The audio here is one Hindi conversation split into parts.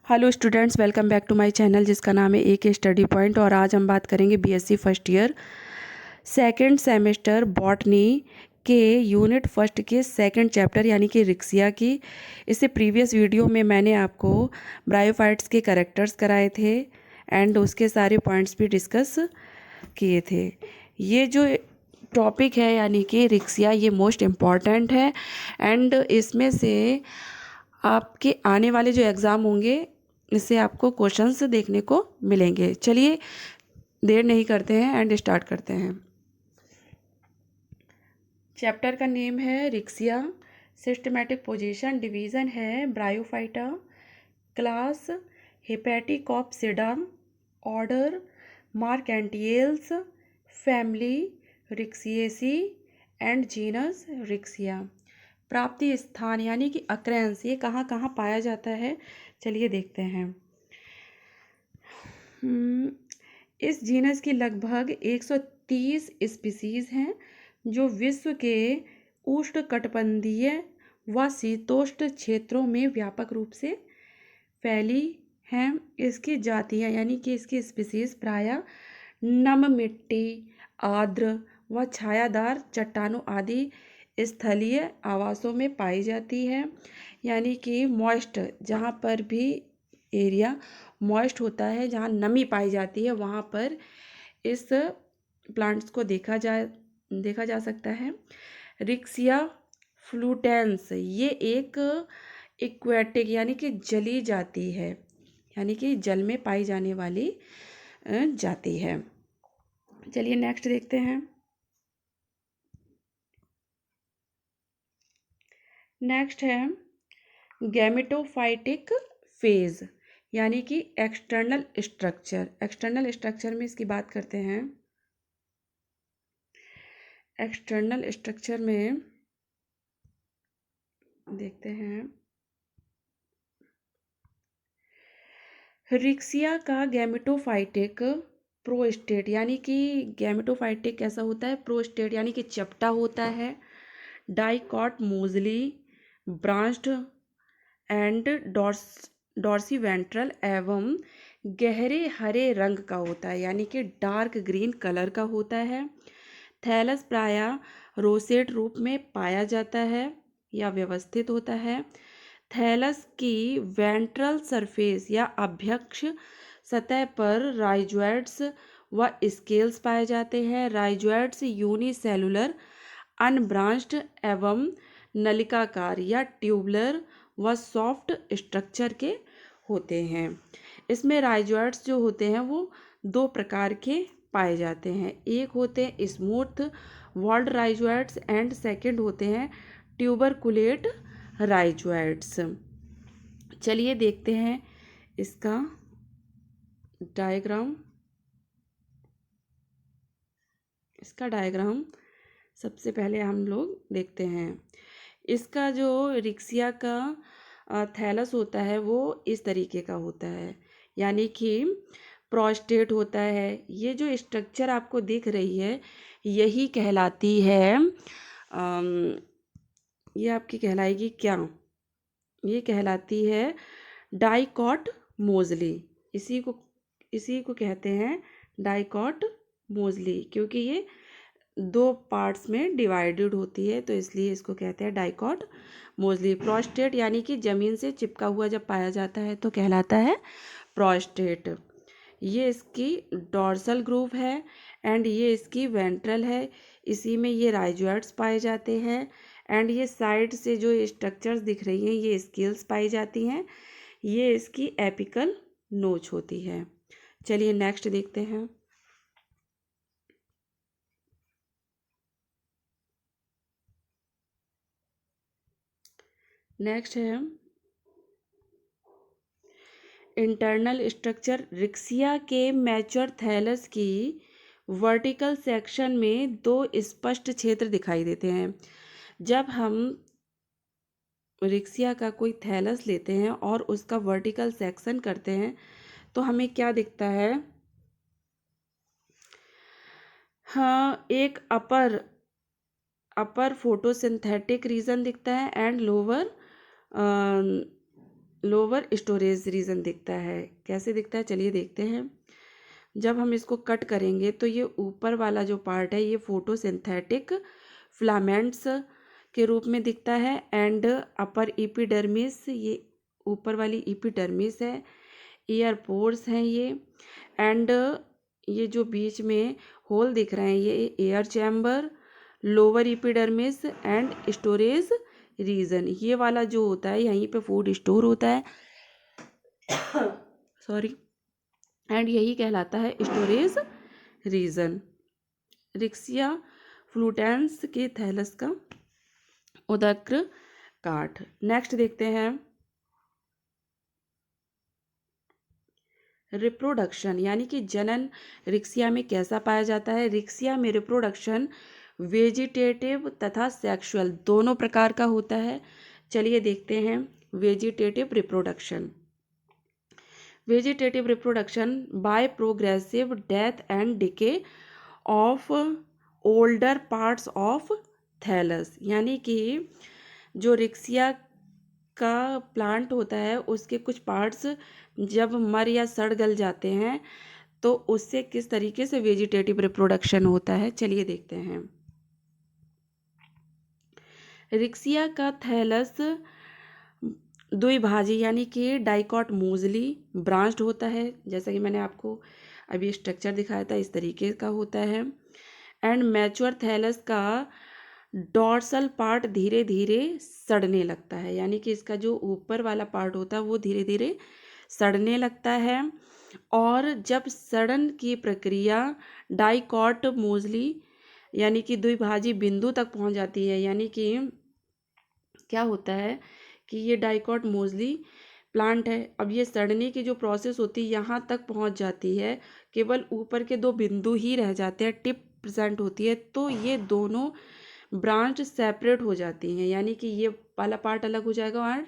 Hello students, welcome back to my channel जिसका नाम है एक स्टडी पॉइंट। और आज हम बात करेंगे BSc first year second semester botany के यूनिट फर्स्ट के सेकंड चैप्टर यानी कि रिक्सिया की। इससे प्रीवियस वीडियो में मैंने आपको ब्रायोफाइट्स के कैरेक्टर्स कराए थे एंड उसके सारे पॉइंट्स भी डिस्कस किए थे। ये जो टॉपिक है यानी कि रिक्सिया, ये मोस्ट इम्पॉर्टेंट है एंड इसमें से आपके आने वाले जो एग्ज़ाम होंगे इससे आपको क्वेश्चंस देखने को मिलेंगे। चलिए देर नहीं करते हैं एंड स्टार्ट करते हैं। चैप्टर का नेम है रिक्सिया। सिस्टमैटिक पोजीशन डिवीज़न है Bryophyta. Class Hepaticopsida. Order Marchantiales. Family Ricciaceae and genus Riccia. प्राप्ति स्थान यानी कि अक्रेंस, ये कहाँ कहाँ पाया जाता है, चलिए देखते हैं। इस जीनस की लगभग 130 स्पीसीज हैं जो विश्व के उष्णकटिबंधीय व शीतोष्ण क्षेत्रों में व्यापक रूप से फैली हैं। इसकी जातियाँ यानी कि इसकी स्पीसीज प्रायः नम मिट्टी, आर्द्र व छायादार चट्टानों आदि स्थलीय आवासों में पाई जाती है। यानी कि मॉइस्ट, जहाँ पर भी एरिया मॉइस्ट होता है, जहाँ नमी पाई जाती है, वहाँ पर इस प्लांट्स को देखा जा सकता है। रिक्सिया फ्लूटेंस, ये एक एक्वेटिक यानी कि जलीय जाति है, यानी कि जल में पाई जाने वाली जाति है। चलिए नेक्स्ट देखते हैं। नेक्स्ट है गैमेटोफाइटिक फेज यानी कि एक्सटर्नल स्ट्रक्चर। एक्सटर्नल स्ट्रक्चर में इसकी बात करते हैं। एक्सटर्नल स्ट्रक्चर में देखते हैं रिक्सिया का गैमेटोफाइटिक प्रोस्टेट, यानी कि गैमेटोफाइटिक कैसा होता है, प्रोस्टेट यानी कि चपटा होता है, डाइकॉट मोजली ब्रांच्ड एंड डॉर्सीवेंट्रल एवं गहरे हरे रंग का होता है, यानी कि डार्क ग्रीन कलर का होता है। थैलस प्रायः रोसेट रूप में पाया जाता है या व्यवस्थित होता है। थैलस की वेंट्रल सरफेस या अभ्यक्ष सतह पर राइजोइड्स व स्केल्स पाए जाते हैं। राइजोइड्स यूनिसेलुलर अनब्रांच्ड एवं नलिकाकार या ट्यूबलर व सॉफ्ट स्ट्रक्चर के होते हैं। इसमें राइजोइड्स जो होते हैं वो दो प्रकार के पाए जाते हैं। एक होते हैं smooth walled rhizoids and second होते हैं ट्यूबरकुलेट राइजोइड्स। चलिए देखते हैं इसका डायग्राम। सबसे पहले हम लोग देखते हैं इसका जो रिक्सिया का थैलस होता है वो इस तरीके का होता है, यानी कि प्रोस्टेट होता है। ये जो स्ट्रक्चर आपको दिख रही है यही कहलाती है ये आपकी कहलाएगी क्या, ये कहलाती है डाइकॉट मोजली। इसी को कहते हैं डाइकॉट मोजली, क्योंकि ये दो पार्ट्स में डिवाइडेड होती है तो इसलिए इसको कहते हैं डाइकॉट मोजली। प्रोस्टेट यानी कि ज़मीन से चिपका हुआ जब पाया जाता है तो कहलाता है प्रोस्टेट। ये इसकी डॉर्सल ग्रूव है एंड ये इसकी वेंट्रल है, इसी में ये राइजोइड्स पाए जाते हैं एंड ये साइड से जो स्ट्रक्चर्स दिख रही हैं ये स्केल्स पाई जाती हैं। ये इसकी एपिकल नोच होती है। चलिए नेक्स्ट देखते हैं। नेक्स्ट है इंटरनल स्ट्रक्चर। रिक्सिया के मैच्योर थैलस की वर्टिकल सेक्शन में दो स्पष्ट क्षेत्र दिखाई देते हैं। जब हम रिक्सिया का कोई थैलस लेते हैं और उसका वर्टिकल सेक्शन करते हैं तो हमें क्या दिखता है, हाँ, एक अपर फोटोसिंथेटिक रीजन दिखता है and lower lower storage region दिखता है। कैसे दिखता है चलिए देखते हैं। जब हम इसको कट करेंगे तो ये ऊपर वाला जो पार्ट है ये फोटोसिंथेटिक फिलामेंट्स के रूप में दिखता है, एंड अपर एपिडर्मिस, ये ऊपर वाली एपिडर्मिस है, ईयर पोर्स हैं ये, एंड ये जो बीच में होल दिख रहे हैं ये air chamber, lower epidermis and storage region. ये वाला जो होता है यहीं पे फूड स्टोर होता है सॉरी, एंड यही कहलाता है स्टोरेज रीजन। रिक्सिया फ्लूटेंस के थैलस का उदक्र काठ। नेक्स्ट देखते हैं रिप्रोडक्शन यानी कि जनन रिक्सिया में कैसा पाया जाता है। रिक्सिया में रिप्रोडक्शन वेजिटेटिव तथा सेक्सुअल दोनों प्रकार का होता है। चलिए देखते हैं vegetative reproduction. Vegetative reproduction by progressive death and decay of older parts of thallus, यानी कि जो रिक्सिया का प्लांट होता है उसके कुछ पार्ट्स जब मर या सड़ गल जाते हैं तो उससे किस तरीके से वेजिटेटिव रिप्रोडक्शन होता है चलिए देखते हैं। रिक्सिया का थैलस द्विभाजी यानी कि डाइकॉट मूजली ब्रांच्ड होता है, जैसा कि मैंने आपको अभी स्ट्रक्चर दिखाया था इस तरीके का होता है। एंड मैच्योर थैलस का डॉर्सल पार्ट धीरे धीरे सड़ने लगता है, यानी कि इसका जो ऊपर वाला पार्ट होता है वो धीरे धीरे सड़ने लगता है। और जब सड़न की प्रक्रिया डाइकॉट मोजली यानी कि द्विभाजी बिंदु तक पहुंच जाती है, यानी कि क्या होता है कि ये डाइकॉट मोजली प्लांट है, अब ये सड़ने की जो प्रोसेस होती है यहाँ तक पहुँच जाती है, केवल ऊपर के दो बिंदु ही रह जाते हैं, टिप प्रेजेंट होती है, तो ये दोनों ब्रांच सेपरेट हो जाती हैं, यानी कि ये वाला पार्ट अलग हो जाएगा और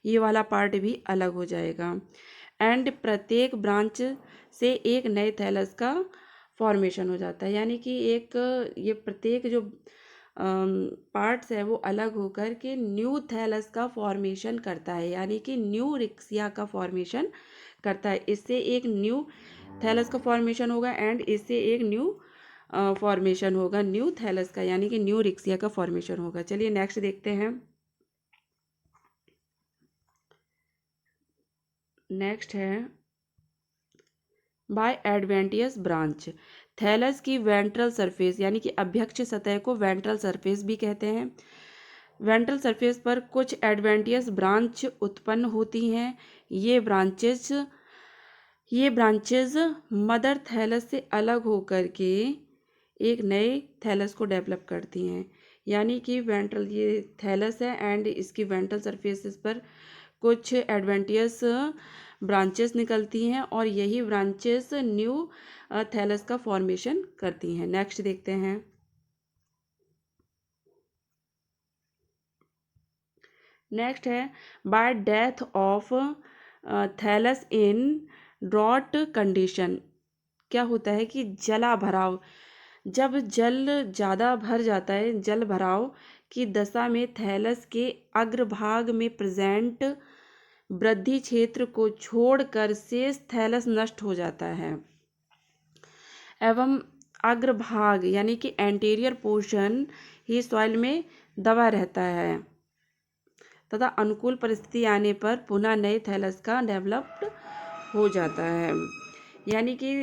ये वाला पार्ट भी अलग हो जाएगा। एंड प्रत्येक ब्रांच से एक नए थैलस का फॉर्मेशन हो जाता है, यानी कि एक ये प्रत्येक जो पार्ट्स है वो अलग होकर के न्यू थैलस का फॉर्मेशन करता है, यानी कि न्यू रिक्सिया का फॉर्मेशन करता है। इससे एक न्यू थैलस का फॉर्मेशन होगा एंड इससे एक न्यू फॉर्मेशन होगा न्यू थैलस का, यानी कि न्यू रिक्सिया का फॉर्मेशन होगा। चलिए नेक्स्ट देखते हैं। नेक्स्ट है बाय एडवेंटियस ब्रांच। थैलस की वेंट्रल सरफेस यानी कि अभ्यक्ष सतह को वेंट्रल सरफेस भी कहते हैं। वेंट्रल सरफेस पर कुछ एडवेंटियस ब्रांच उत्पन्न होती हैं। ये ब्रांचेज मदर थैलस से अलग होकर के एक नए थैलस को डेवलप करती हैं, यानी कि वेंट्रल ये थैलस है एंड इसकी वेंट्रल सरफेसेस पर कुछ एडवेंटियस ब्रांचेस निकलती हैं और यही ब्रांचेस न्यू थैलस का फॉर्मेशन करती हैं। नेक्स्ट देखते हैं। नेक्स्ट है by death of thallus in drought condition. क्या होता है कि जला भराव, जब जल ज़्यादा भर जाता है, जल भराव की दशा में थैलस के अग्रभाग में प्रेजेंट वृद्धि क्षेत्र को छोड़कर शेष थैलस नष्ट हो जाता है एवं अग्रभाग यानी कि एंटीरियर पोर्शन ही सॉइल में दबा रहता है तथा अनुकूल परिस्थिति आने पर पुनः नए थैलस का डेवलप्ड हो जाता है। यानी कि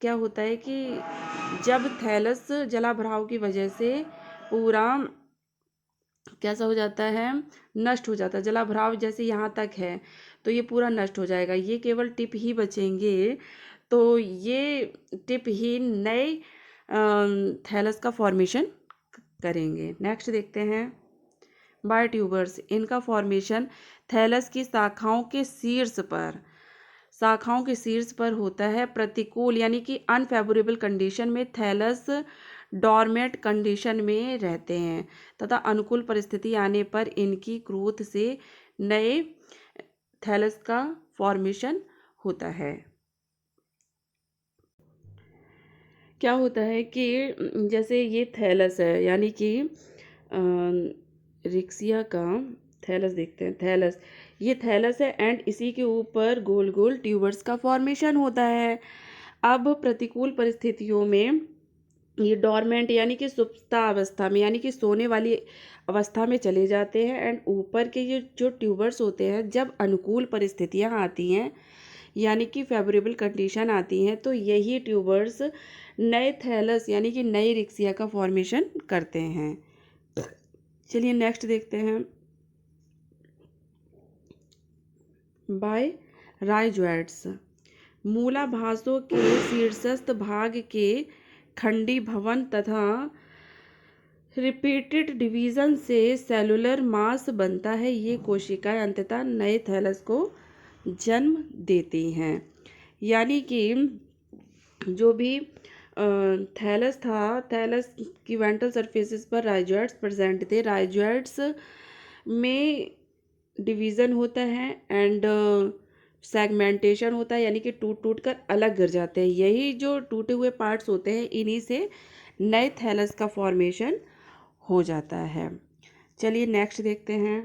क्या होता है कि जब थैलस जलाभराव की वजह से पूरा कैसा हो जाता है, नष्ट हो जाता है, जलाभराव जैसे यहाँ तक है तो ये पूरा नष्ट हो जाएगा, ये केवल टिप ही बचेंगे, तो ये टिप ही नए थैलस का फॉर्मेशन करेंगे। नेक्स्ट देखते हैं बायोट्यूबर्स। इनका फॉर्मेशन थैलस की शाखाओं के शीर्ष पर होता है। प्रतिकूल यानी कि अनफेवरेबल कंडीशन में थैलस डॉर्मेंट कंडीशन में रहते हैं तथा अनुकूल परिस्थिति आने पर इनकी ग्रोथ से नए थैलस का फॉर्मेशन होता है। क्या होता है कि जैसे ये थैलस है यानी कि रिक्सिया का थैलस देखते हैं। थैलस ये थैलस है एंड इसी के ऊपर गोल गोल ट्यूबर्स का फॉर्मेशन होता है। अब प्रतिकूल परिस्थितियों में ये डोरमेंट यानी कि सुप्ता अवस्था में यानी कि सोने वाली अवस्था में चले जाते हैं एंड ऊपर के ये जो ट्यूबर्स होते हैं, जब अनुकूल परिस्थितियां आती हैं यानी कि फेवरेबल कंडीशन आती हैं, तो यही ट्यूबर्स नए थैलस यानी कि नई रिक्सिया का फॉर्मेशन करते हैं। चलिए नेक्स्ट देखते हैं। बाय राइजॉइड्स, मूलाभासों के शीर्षस्थ भाग के खंडी भवन तथा रिपीटेड डिवीजन से सेलुलर मास बनता है। ये कोशिकाएं अंततः नए थैलस को जन्म देती हैं। यानी कि जो भी थैलस था, थैलस की वेंट्रल सरफेसेस पर राइजॉइड्स प्रेजेंट थे। राइजॉइड्स में डिवीज़न होता है एंड सेगमेंटेशन होता है, यानी कि टूट टूट कर अलग गिर जाते हैं। यही जो टूटे हुए पार्ट्स होते हैं, इन्हीं से नए थैलस का फॉर्मेशन हो जाता है। चलिए नेक्स्ट देखते हैं।